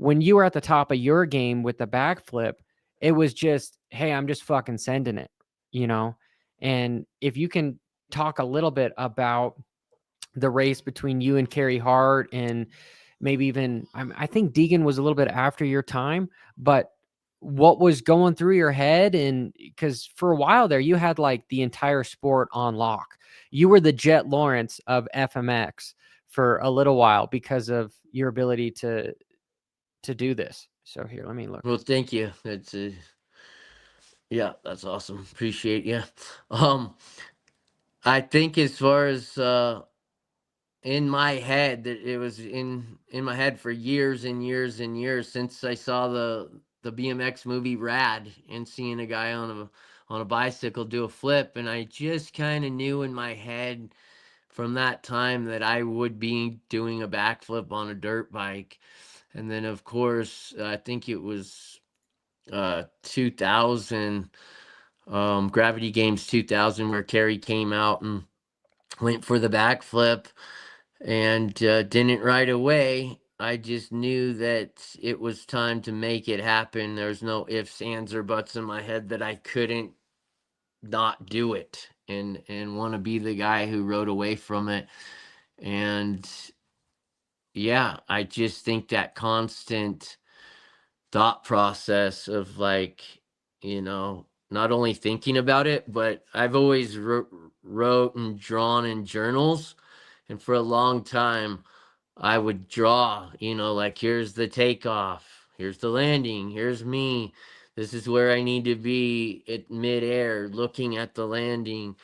when you were at the top of your game with the backflip, it was just, hey, I'm just fucking sending it, you know? And if you can talk a little bit about the race between you and Carey Hart, and maybe even, I think Deegan was a little bit after your time, but what was going through your head? And because for a while there, you had like the entire sport on lock. You were the Jet Lawrence of FMX for a little while because of your ability to do this. So here, let me look. Well, thank you. That's yeah, that's awesome. Appreciate you. I think as far as in my head, that it was in my head for years and years and years since I saw the BMX movie Rad, and seeing a guy on a bicycle do a flip, and I just kind of knew in my head from that time that I would be doing a backflip on a dirt bike. And then of course, I think it was 2000, Gravity Games 2000, where Carey came out and went for the backflip, and didn't right away. I just knew that it was time to make it happen. There's no ifs, ands, or buts in my head that I couldn't not do it, and want to be the guy who rode away from it. And yeah, I just think that constant thought process of, like, not only thinking about it, but I've always wrote and drawn in journals. And for a long time, I would draw, like, here's the takeoff, here's the landing, here's me. This is where I need to be at midair, looking at the landing.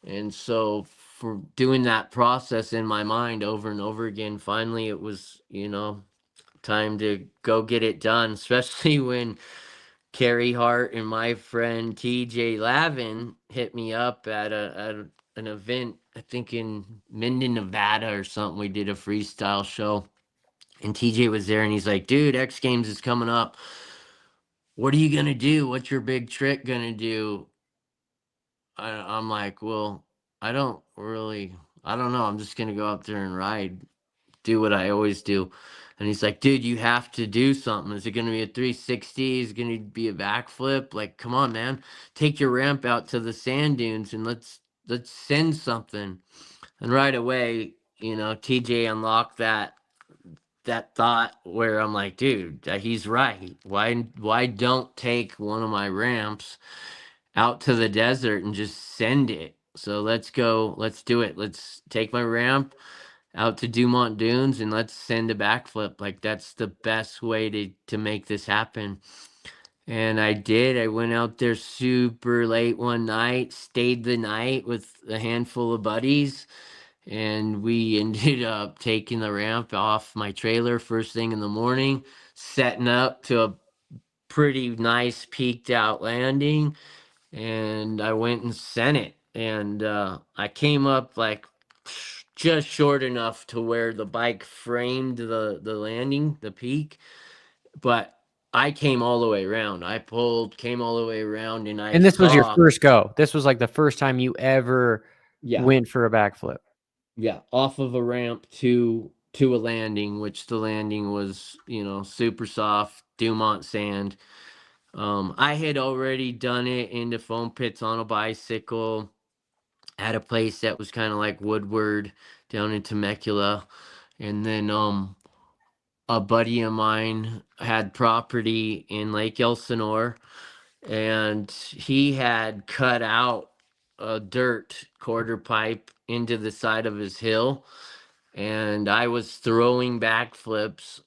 And so, for doing that process in my mind over and over again, finally it was, time to go get it done, especially when Carey Hart and my friend TJ Lavin hit me up at an event, I think in Minden, Nevada or something. We did a freestyle show, and TJ was there, and he's like, dude, X Games is coming up. What are you going to do? What's your big trick going to do? I'm like, well, I don't know. I'm just going to go out there and ride, do what I always do. And he's like, dude, you have to do something. Is it going to be a 360? Is it going to be a backflip? Like, come on, man. Take your ramp out to the sand dunes and let's send something. And right away, TJ unlocked that thought where I'm like, dude, he's right. Why don't take one of my ramps out to the desert and just send it? So let's go, let's do it. Let's take my ramp out to Dumont Dunes and let's send a backflip. Like, that's the best way to make this happen. And I did. I went out there super late one night, stayed the night with a handful of buddies, and we ended up taking the ramp off my trailer first thing in the morning, setting up to a pretty nice peaked out landing, and I went and sent it. And I came up like just short enough to where the bike framed the landing, the peak, but I came all the way around. I pulled, came all the way around, and I And this was your saw, first go. This was like the first time you ever yeah, went for a backflip. yeah, off of a ramp to a landing, which the landing was, super soft Dumont sand. I had already done it into foam pits on a bicycle at a place that was kind of like Woodward down in Temecula. And then a buddy of mine had property in Lake Elsinore, and he had cut out a dirt quarter pipe into the side of his hill, and I was throwing backflips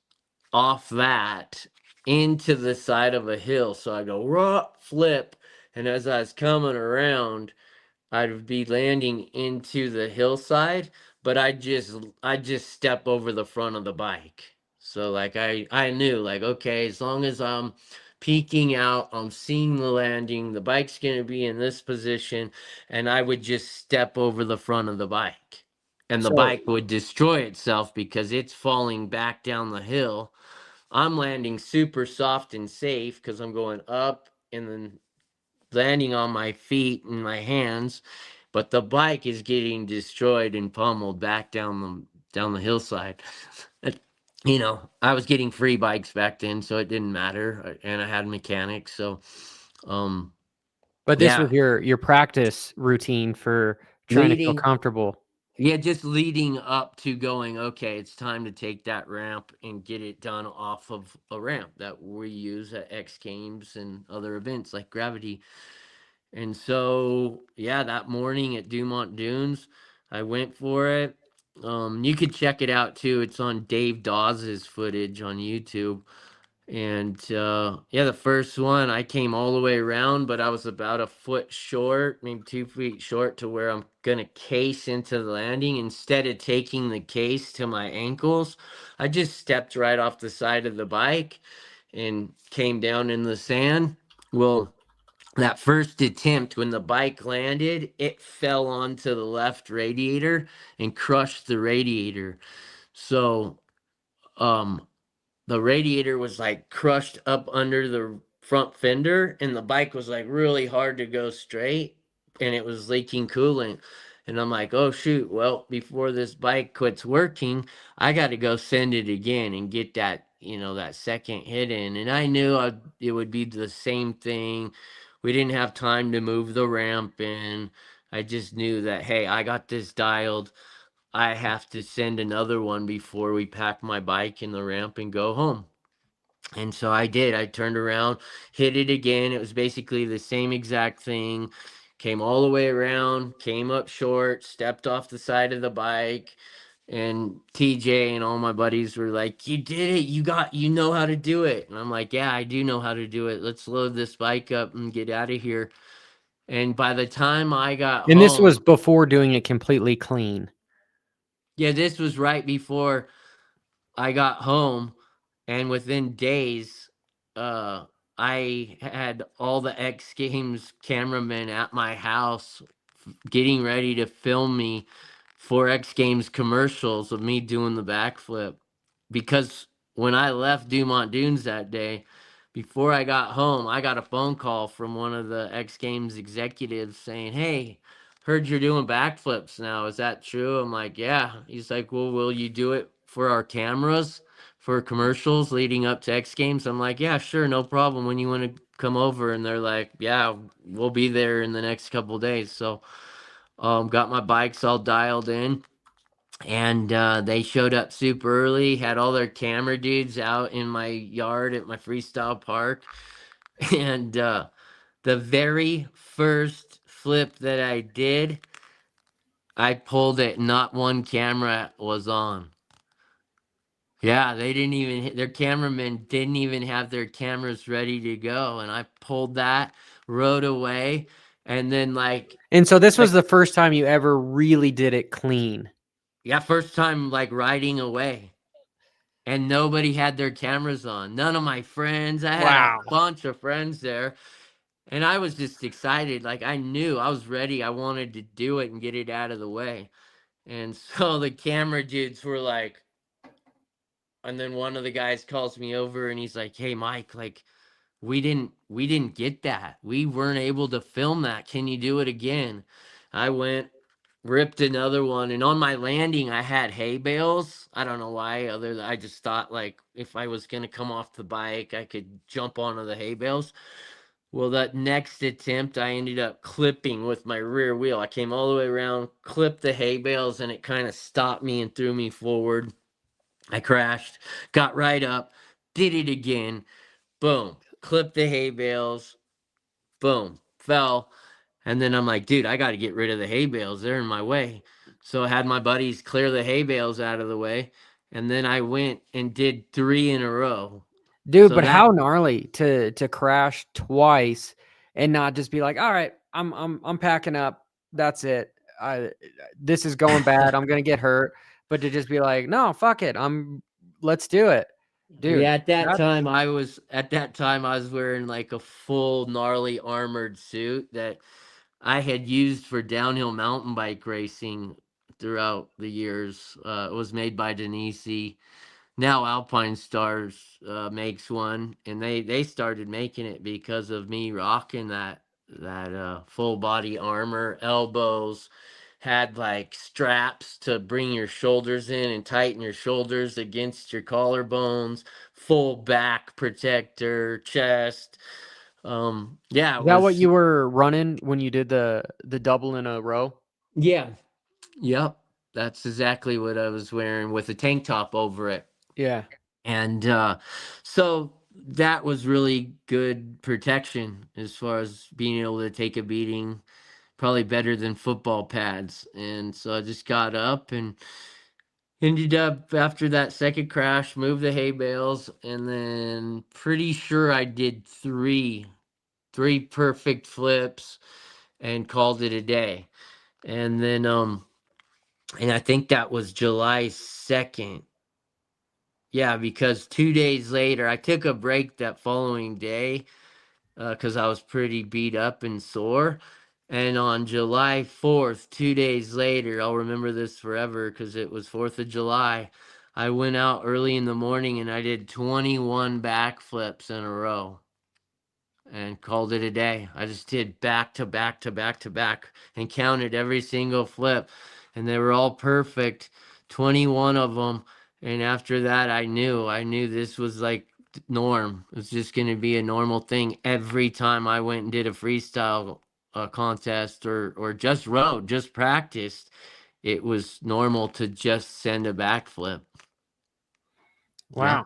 off that into the side of a hill. So I go raw flip, and as I was coming around, I'd be landing into the hillside, but I just step over the front of the bike. So, like, I knew, like, okay, as long as I'm peeking out, I'm seeing the landing, the bike's gonna be in this position, and I would just step over the front of the bike. And the So bike would destroy itself because it's falling back down the hill. I'm landing super soft and safe because I'm going up and then landing on my feet and my hands, but the bike is getting destroyed and pummeled back down the hillside. I was getting free bikes back then, so it didn't matter, and I had mechanics, so um But this yeah, was your practice routine for trying to feel leading comfortable. yeah, just leading up to going, okay, it's time to take that ramp and get it done off of a ramp that we use at X Games and other events like Gravity. And so, yeah, that morning at Dumont Dunes, I went for it. You could check it out too. It's on Dave Dawes's footage on YouTube. And yeah, the first one I came all the way around, but I was about a foot short, maybe 2 feet short to where I'm gonna case into the landing. Instead of taking the case to my ankles, I just stepped right off the side of the bike and came down in the sand. Well, that first attempt, when the bike landed, it fell onto the left radiator and crushed the radiator. So, um, the radiator was like crushed up under the front fender, and the bike was like really hard to go straight, and it was leaking coolant. And I'm like, oh shoot, well, before this bike quits working, I got to go send it again and get that, that second hit in. And I knew it would be the same thing. We didn't have time to move the ramp in. I just knew that, hey, I got this dialed. I have to send another one before we pack my bike in the ramp and go home. And so I did. I turned around, hit it again. It was basically the same exact thing. Came all the way around, came up short, stepped off the side of the bike. And TJ and all my buddies were like, "You did it. You know how to do it." And I'm like, "Yeah, I do know how to do it. Let's load this bike up and get out of here." And by the time I got And this was home, before doing it completely clean. yeah, this was right before I got home, and within days, uh, I had all the X Games cameramen at my house getting ready to film me for X Games commercials of me doing the backflip. Because when I left Dumont Dunes that day, before I got home, I got a phone call from one of the X Games executives saying, "Hey, heard you're doing backflips now. Is that true?" I'm like, "Yeah." He's like, "Well, will you do it for our cameras for commercials leading up to X Games?" I'm like, "Yeah, sure, no problem. When you want to come over?" And they're like, "Yeah, we'll be there in the next couple days." So, got my bikes all dialed in, and they showed up super early. Had all their camera dudes out in my yard at my freestyle park, and the very first flip that I did, I pulled it. Not one camera was on. Yeah, they didn't even, their cameramen didn't even have their cameras ready to go. And I pulled that, rode away, and then And so this was like, the first time you ever really did it clean. yeah, first time like riding away. And nobody had their cameras on. None of my friends. I had a Wow. bunch of friends there, and I was just excited. Like I knew I was ready. I wanted to do it and get it out of the way. And so the camera dudes were like, and then one of the guys calls me over and he's like, "Hey Mike, like we didn't get that. We weren't able to film that. Can you do it again?" I went, ripped another one, and on my landing I had hay bales. I don't know why, other than I just thought like if I was gonna come off the bike, I could jump onto the hay bales. Well, that next attempt, I ended up clipping with my rear wheel. I came all the way around, clipped the hay bales, and it kind of stopped me and threw me forward. I crashed, got right up, did it again. Boom, clipped the hay bales. Boom, fell. And then I'm like, dude, I got to get rid of the hay bales. They're in my way. So I had my buddies clear the hay bales out of the way. And then I went and did three in a row. Dude, So but how that, gnarly to crash twice and not just be like, "All right, I'm packing up. That's it. This is going bad. I'm gonna get hurt." But to just be like, "No, fuck it. Let's do it." yeah, Dude, that's at that time, I was wearing like a full gnarly armored suit that I had used for downhill mountain bike racing throughout the years. It was made by Denisi. Now Alpine Stars makes one, and they started making it because of me rocking that full body armor, elbows, had like straps to bring your shoulders in and tighten your shoulders against your collarbones, full back protector, chest. Yeah, Is it that what was. you were running when you did the double in a row? Yeah. Yep. That's exactly what I was wearing with a tank top over it. Yeah. And so that was really good protection as far as being able to take a beating, probably better than football pads. And so I just got up and ended up after that second crash, moved the hay bales, and then pretty sure I did three perfect flips and called it a day. And then and I think that was July 2nd. Yeah, because 2 days later, I took a break that following day because I was pretty beat up and sore. And on July 4th, 2 days later, I'll remember this forever because it was 4th of July. I went out early in the morning and I did 21 backflips in a row and called it a day. I just did back to back to back to back and counted every single flip, and they were all perfect, 21 of them. And after that, I knew this was like norm. It was just going to be a normal thing every time I went and did a freestyle contest or just rode, just practiced. It was normal to just send a backflip. Yeah. Wow.